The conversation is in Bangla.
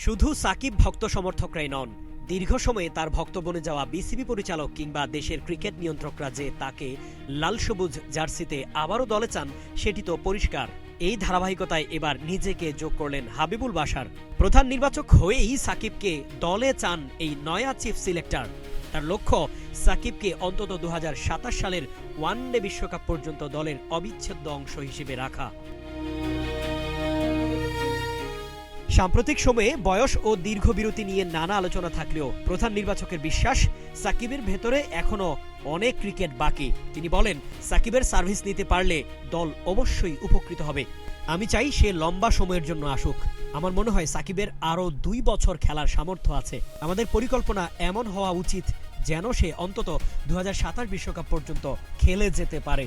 শুধু সাকিব ভক্ত সমর্থকরাই নন, দীর্ঘ সময়ে তার ভক্ত বনে যাওয়া বিসিবি পরিচালক কিংবা দেশের ক্রিকেট নিয়ন্ত্রকরা যে তাকে লাল সবুজ জার্সিতে আবারও দলে চান সেটি তো পরিষ্কার। এই ধারাবাহিকতায় এবার নিজেকে যোগ করলেন হাবিবুল বাশার। প্রধান নির্বাচক হয়েই সাকিবকে দলে চান এই নয়া চিফ সিলেক্টর। তার লক্ষ্য সাকিবকে অন্তত 2027 সালের ওয়ানডে বিশ্বকাপ পর্যন্ত দলের অবিচ্ছেদ্য অংশ হিসেবে রাখা। সাম্প্রতিক সময়ে বয়স ও দীর্ঘ বিরতি নিয়ে নানা আলোচনা থাকলেও প্রধান নির্বাচকের বিশ্বাস সাকিবের ভেতরে এখনো অনেক ক্রিকেট বাকি। তিনি বলেন, সাকিবের সার্ভিস নিতে পারলে দল অবশ্যই উপকৃত হবে। আমি চাই সে লম্বা সময়ের জন্য আসুক। আমার মনে হয় সাকিবের আরও 2 বছর খেলার সামর্থ্য আছে। আমাদের পরিকল্পনা এমন হওয়া উচিত যেন সে অন্তত 2027 বিশ্বকাপ পর্যন্ত খেলে যেতে পারে।